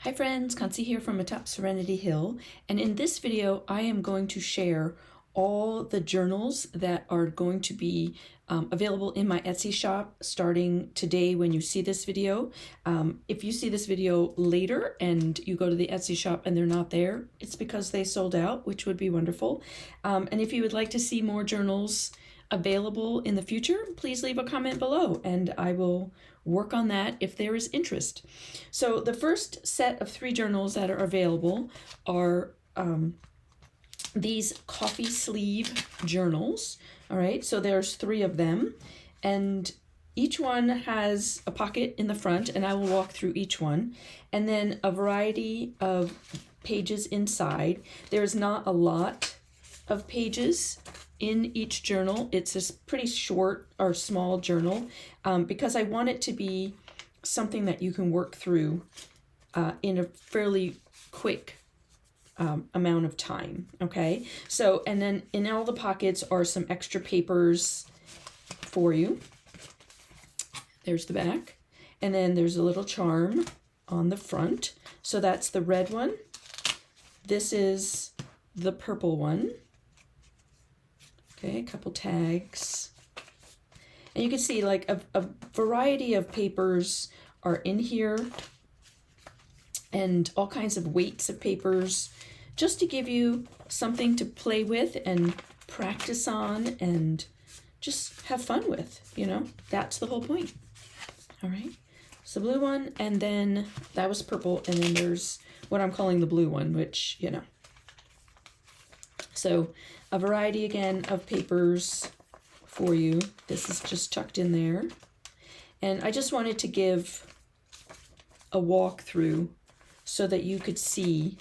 Hi friends, Concy here from atop Serenity Hill, and in this video I am going to share all the journals that are going to be available in my Etsy shop starting today when you see this video. If you see this video later and you go to the Etsy shop and they're not there, it's because they sold out, which would be wonderful. And if you would like to see more journals available in the future, please leave a comment below and I will work on that if there is interest. So the first set of 3 journals that are available are these coffee sleeve journals. All right, so there's 3 of them, and each one has a pocket in the front, and I will walk through each one, and then a variety of pages inside. There's not a lot of pages in each journal. It's a pretty short or small journal because I want it to be something that you can work through in a fairly quick amount of time. Okay, so and then in all the pockets are some extra papers for you. There's the back, and then there's a little charm on the front. So that's the red one. This is the purple one. Okay, a couple tags. And you can see like a variety of papers are in here and all kinds of weights of papers just to give you something to play with and practice on and just have fun with, you know? That's the whole point. All right, so blue one, and then that was purple, and then there's what I'm calling the blue one, which, you know. So a variety again of papers for you. This is just tucked in there. And I just wanted to give a walkthrough so that you could see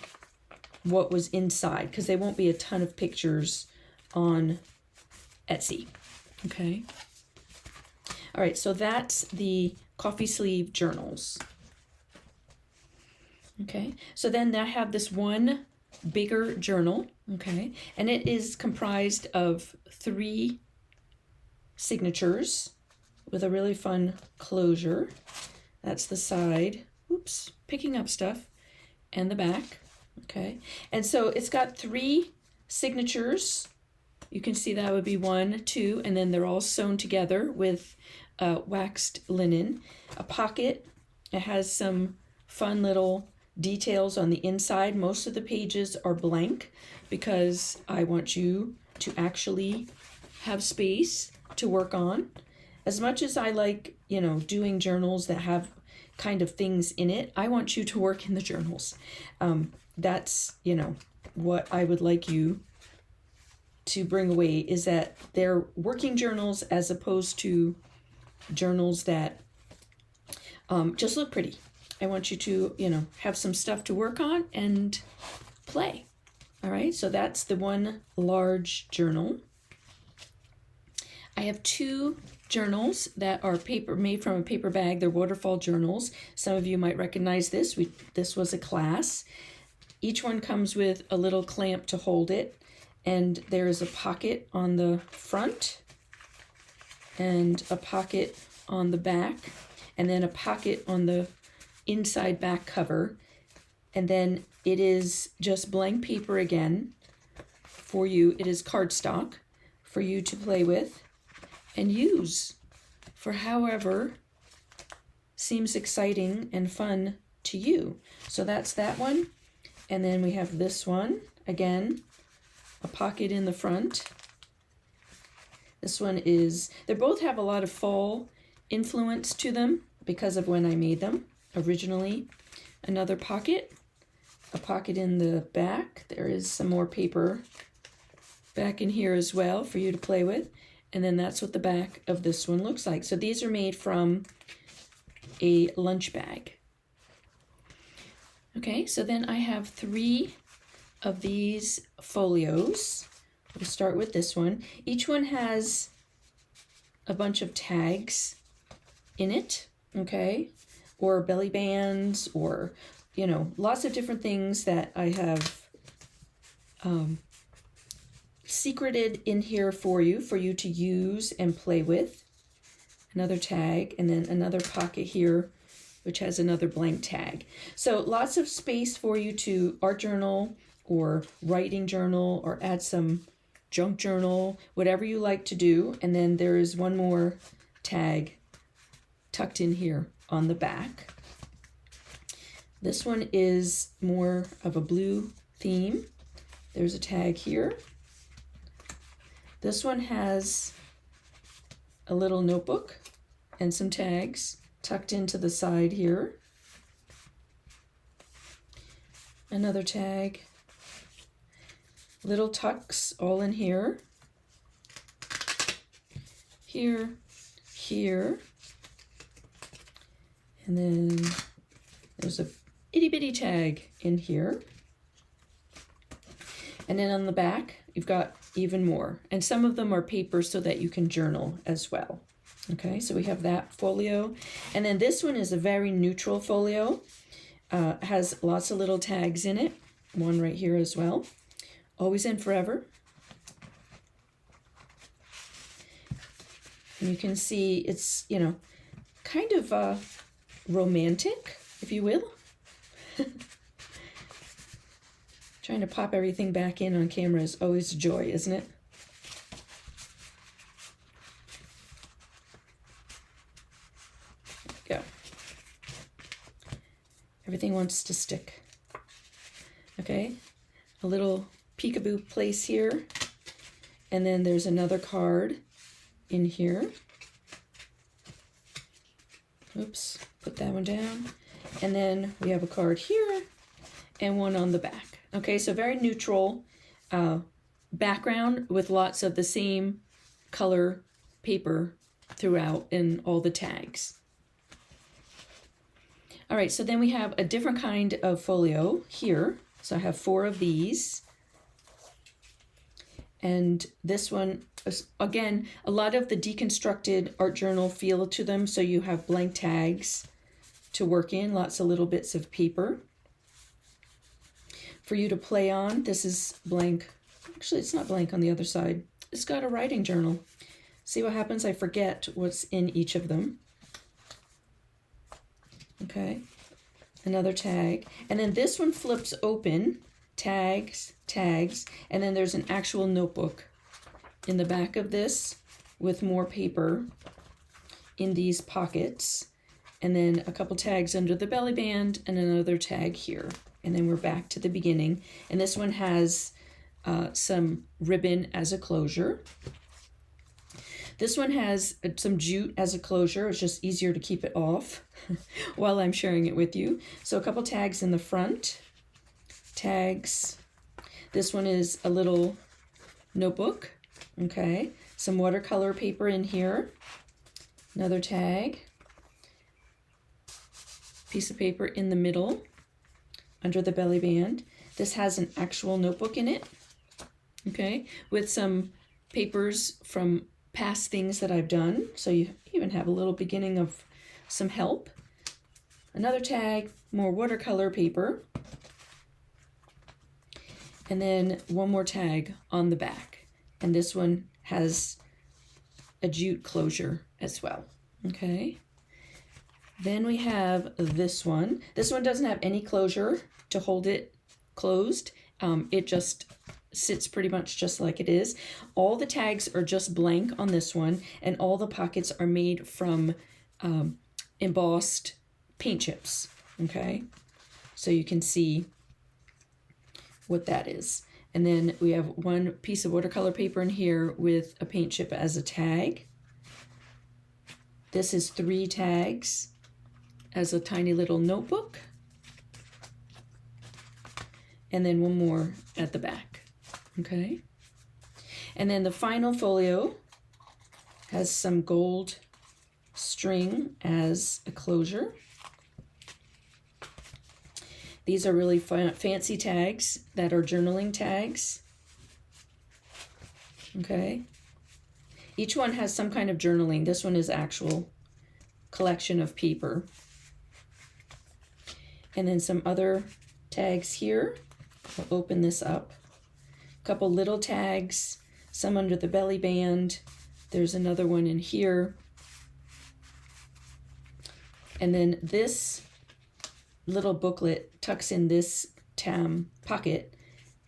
what was inside, because there won't be a ton of pictures on Etsy. Okay. All right, so that's the coffee sleeve journals. Okay, so then I have this one bigger journal, okay, and it is comprised of 3 signatures with a really fun closure. That's the side, oops, picking up stuff, and the back, okay. And so it's got 3 signatures. You can see that would be 1, 2, and then they're all sewn together with waxed linen. A pocket, it has some fun little details on the inside. Most of the pages are blank because I want you to actually have space to work on. As much as I like, you know, doing journals that have kind of things in it, I want you to work in the journals. That's, you know, what I would like you to bring away, is that they're working journals as opposed to journals that just look pretty. I want you to, you know, have some stuff to work on and play. All right, so that's the one large journal. I have 2 journals that are made from a paper bag. They're waterfall journals. Some of you might recognize this. This was a class. Each one comes with a little clamp to hold it, and there is a pocket on the front and a pocket on the back, and then a pocket on the inside back cover, and then it is just blank paper again for you. It is cardstock for you to play with and use for however seems exciting and fun to you. So that's that one, and then we have this one again, a pocket in the front. This one is, they both have a lot of fall influence to them because of when I made them originally. Another pocket, a pocket in the back. There is some more paper back in here as well for you to play with. And then that's what the back of this one looks like. So these are made from a lunch bag. Okay, so then I have 3 of these folios. We'll start with this one. Each one has a bunch of tags in it, okay? Or belly bands, or, you know, lots of different things that I have secreted in here for you to use and play with. Another tag, and then another pocket here which has another blank tag. So lots of space for you to art journal or writing journal or add some junk journal, whatever you like to do. And then there is one more tag tucked in here on the back. This one is more of a blue theme. There's a tag here. This one has a little notebook and some tags tucked into the side here. Another tag. Little tucks all in here. Here, here. And then there's a itty bitty tag in here. And then on the back, you've got even more. And some of them are paper so that you can journal as well. Okay, so we have that folio. And then this one is a very neutral folio. Has lots of little tags in it. One right here as well. Always and forever. And you can see it's, you know, kind of romantic, if you will. Trying to pop everything back in on camera is always a joy, isn't it? There we go. Everything wants to stick. Okay, a little peekaboo place here. And then there's another card in here. Oops, put that one down. And then we have a card here and one on the back. Okay, so very neutral background with lots of the same color paper throughout in all the tags. All right, so then we have a different kind of folio here. So I have 4 of these. And this one, again, a lot of the deconstructed art journal feel to them. So you have blank tags to work in, lots of little bits of paper for you to play on. This is blank. Actually, it's not blank on the other side. It's got a writing journal. See what happens? I forget what's in each of them. Okay, another tag. And then this one flips open, tags, tags, and then there's an actual notebook in the back of this with more paper in these pockets. And then a couple tags under the belly band and another tag here. And then we're back to the beginning. And this one has some ribbon as a closure. This one has some jute as a closure. It's just easier to keep it off while I'm sharing it with you. So a couple tags in the front. Tags. This one is a little notebook. Okay. Some watercolor paper in here. Another tag. Piece of paper in the middle under the belly band. This has an actual notebook in it, okay, with some papers from past things that I've done. So you even have a little beginning of some help. Another tag, more watercolor paper. And then one more tag on the back. And this one has a jute closure as well, okay. Then we have this one. This one doesn't have any closure to hold it closed. It just sits pretty much just like it is. All the tags are just blank on this one, and all the pockets are made from embossed paint chips, okay? So you can see what that is. And then we have one piece of watercolor paper in here with a paint chip as a tag. This is 3 tags as a tiny little notebook. And then one more at the back, okay? And then the final folio has some gold string as a closure. These are really fancy tags that are journaling tags, okay? Each one has some kind of journaling. This one is actual collection of paper. And then some other tags here. We'll open this up. A couple little tags, some under the belly band. There's another one in here. And then this little booklet tucks in this pocket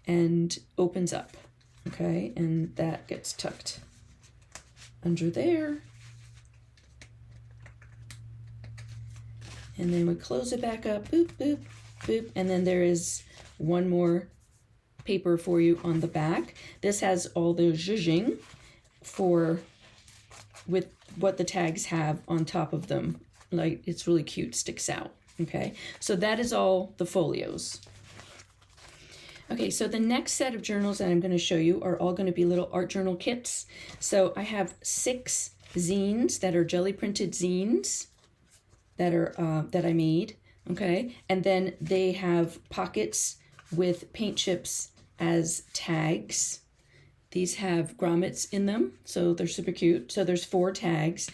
and opens up, okay? And that gets tucked under there. And then we close it back up, boop, boop, boop. And then there is one more paper for you on the back. This has all the zhuzhing with what the tags have on top of them. Like, it's really cute, sticks out, okay? So that is all the folios. Okay, so the next set of journals that I'm going to show you are all going to be little art journal kits. So I have 6 zines that are jelly printed zines that are that I made, okay? And then they have pockets with paint chips as tags. These have grommets in them, so they're super cute. So there's 4 tags.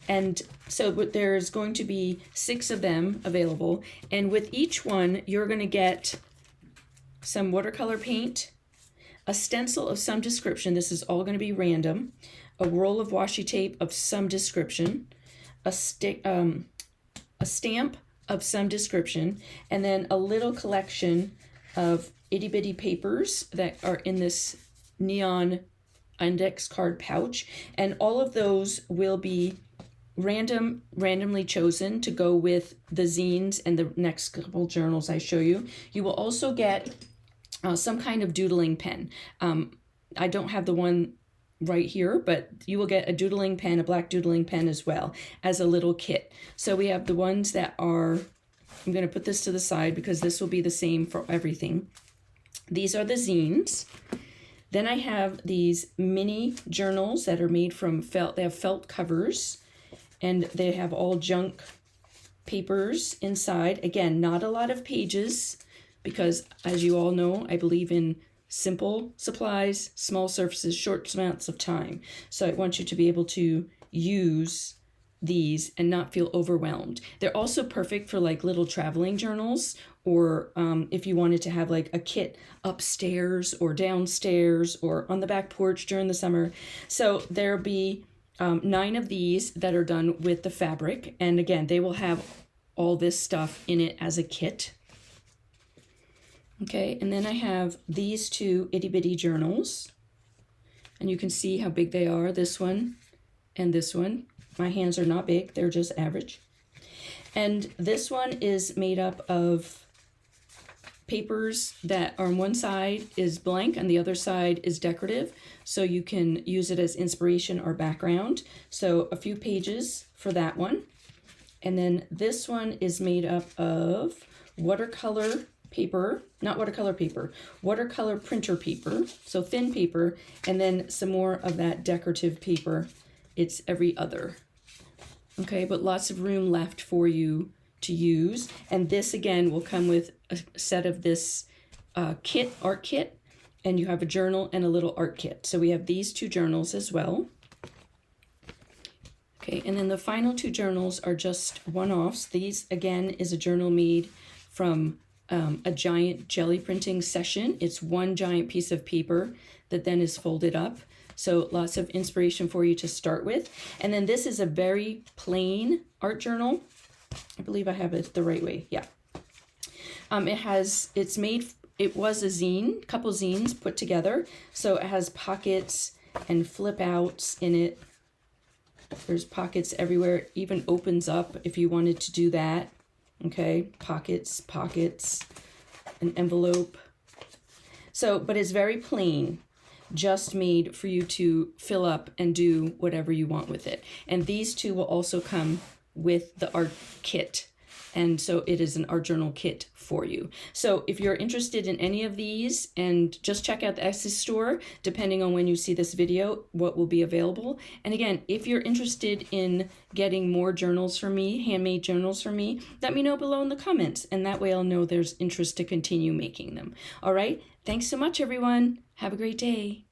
And so there's going to be 6 of them available. And with each one, you're going to get some watercolor paint, a stencil of some description. This is all going to be random. A roll of washi tape of some description, a stamp of some description, and then a little collection of itty bitty papers that are in this neon index card pouch. And all of those will be randomly chosen to go with the zines and the next couple journals I show you. You will also get some kind of doodling pen. I don't have the one right here, but you will get a doodling pen, a black doodling pen as well as a little kit. So we have the ones that are, I'm going to put this to the side because this will be the same for everything. These are the zines. Then I have these mini journals that are made from felt. They have felt covers and they have all junk papers inside. Again, not a lot of pages because, as you all know, I believe in simple supplies, small surfaces, short amounts of time. So I want you to be able to use these and not feel overwhelmed. They're also perfect for like little traveling journals, or if you wanted to have like a kit upstairs or downstairs or on the back porch during the summer. So there'll be 9 of these that are done with the fabric. And again, they will have all this stuff in it as a kit. Okay, and then I have these 2 itty bitty journals, and you can see how big they are, this one and this one. My hands are not big, they're just average. And this one is made up of papers that on one side is blank and the other side is decorative, so you can use it as inspiration or background. So a few pages for that one. And then this one is made up of watercolor paper, not watercolor paper, watercolor printer paper, so thin paper, and then some more of that decorative paper. It's every other. Okay, but lots of room left for you to use. And this again will come with a set of this art kit, and you have a journal and a little art kit. So we have these 2 journals as well. Okay, and then the final 2 journals are just one-offs. These again is a journal made from a giant jelly printing session. It's one giant piece of paper that then is folded up. So lots of inspiration for you to start with. And then this is a very plain art journal. I believe I have it the right way. Yeah. It was a zine, couple zines put together. So it has pockets and flip outs in it. There's pockets everywhere. It even opens up if you wanted to do that. Okay, pockets, an envelope. So, but it's very plain, just made for you to fill up and do whatever you want with it. And these 2 will also come with the art kit. And so it is an art journal kit for you. So if you're interested in any of these, and just check out the Etsy store, depending on when you see this video, what will be available. And again, if you're interested in getting more journals from me, handmade journals from me, let me know below in the comments. And that way I'll know there's interest to continue making them. All right. Thanks so much, everyone. Have a great day.